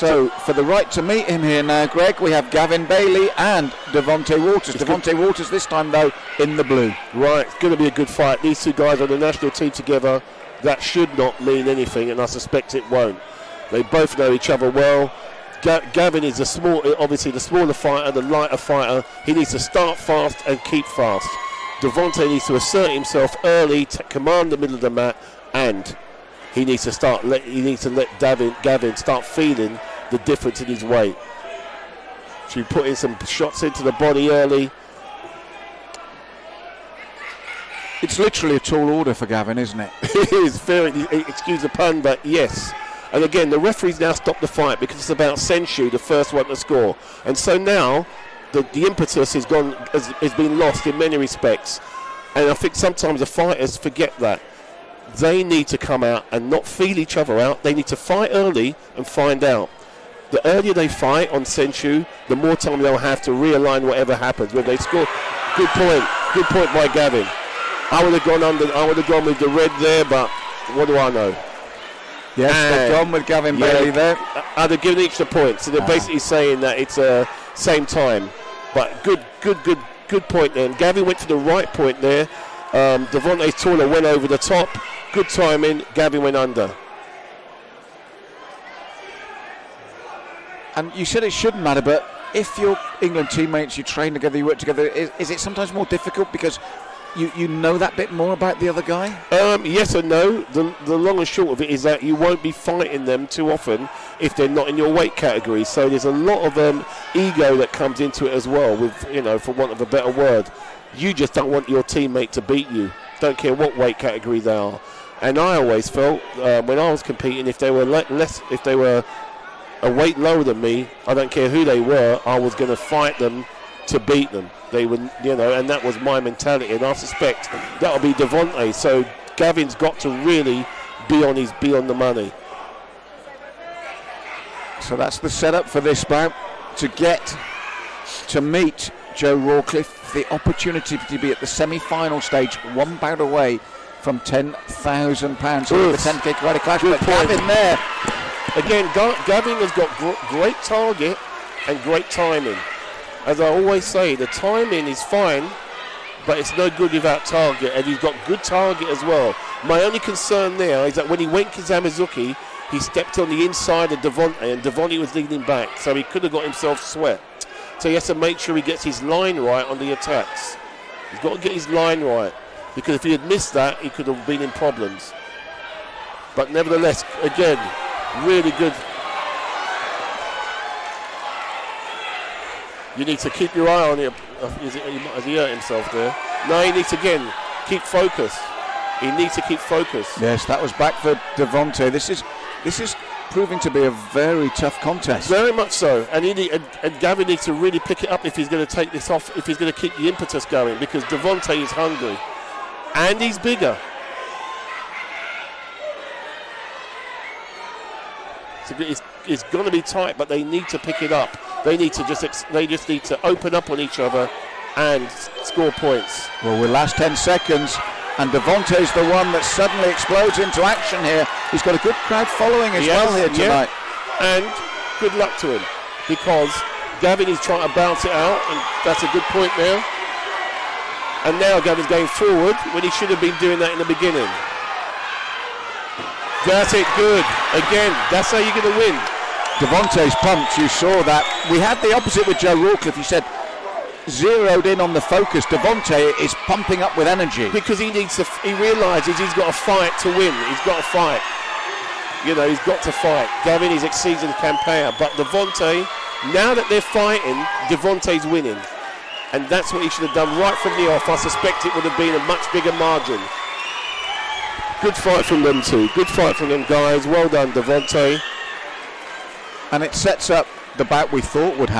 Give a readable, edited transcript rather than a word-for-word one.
So for the right to meet him here now, Greg, we have Gavin Bailey and Devontae Walters. Devontae Walters this time, though, in the blue. Right, it's going to be a good fight. These two guys on the national team together, that should not mean anything, and I suspect it won't. They both know each other well. Gavin is obviously the smaller fighter, the lighter fighter. He needs to start fast and keep fast. Devontae needs to assert himself early, to command the middle of the mat, and he needs to let Gavin start feeling the difference in his weight. Should put in some shots into the body early. It's literally a tall order for Gavin, isn't it? It is very, excuse the pun, but yes. And again, the referee's now stopped the fight because it's about Senshu, the first one to score. And so now the impetus has been lost in many respects. And I think sometimes the fighters forget that. They need to come out and not feel each other out. They need to fight early and find out. The earlier they fight on Senshu, the more time they'll have to realign whatever happens. When they score, good point by Gavin. I would have gone with the red there, but what do I know? Yes, they've gone with Gavin Bailey there. I'd have given each the point, so they're basically saying that it's same time. But good point there. And Gavin went to the right point there. Devontae's taller went over the top. Good timing. Gavin went under. And you said it shouldn't matter, but if you're England teammates, you train together, you work together, is it sometimes more difficult because you know that bit more about the other guy? Yes and no. The long and short of it is that you won't be fighting them too often if they're not in your weight category. So there's a lot of ego that comes into it as well, with, for want of a better word. You just don't want your teammate to beat you. Don't care what weight category they are. And I always felt when I was competing, if they were a weight lower than me, I don't care who they were, I was going to fight them to beat them. They would, and that was my mentality. And I suspect that'll be Devontae. So Gavin's got to really be on the money. So that's the setup for this bout, to get to meet Joe Rawcliffe, the opportunity to be at the semi-final stage, one bout away from £10,000 for the 10K Karate Clash. But Gavin there. Again, Gavin has got great target and great timing. As I always say, the timing is fine, but it's no good without target, and he's got good target as well. My only concern there is that when he went Kizamizuki, he stepped on the inside of Devontae, and Devontae was leaning back, so he could have got himself sweat. So he has to make sure he gets his line right on the attacks. He's got to get his line right, because if he had missed that, he could have been in problems. But nevertheless, again, really good. You need to keep your eye on it. Has he hurt himself there? No, he needs to, again, keep focus. He needs to keep focus. Yes, that was back for Devontae. This is proving to be a very tough contest. Very much so. And Gavin needs to really pick it up if he's going to take this off, if he's going to keep the impetus going, because Devontae is hungry. And he's bigger. So it's going to be tight, but they need to pick it up. They just need to open up on each other and score points. Well, we're last 10 seconds, and Devontae's the one that suddenly explodes into action here. He's got a good crowd following as well here tonight. And good luck to him, because Gavin is trying to bounce it out, and that's a good point now. And now Gavin's going forward when he should have been doing that in the beginning. That's it, good. Again, that's how you're going to win. Devontae's pumped, you saw that. We had the opposite with Joe Rawcliffe. He said, zeroed in on the focus. Devontae is pumping up with energy. Because he realises he's got a fight to win. He's got a fight. He's got to fight. Gavin is exceeding the campaign. But Devontae, now that they're fighting, Devontae's winning. And that's what he should have done right from the off. I suspect it would have been a much bigger margin. Good fight from them two. Good fight from them guys. Well done, Devontae. And it sets up the bout we thought would happen.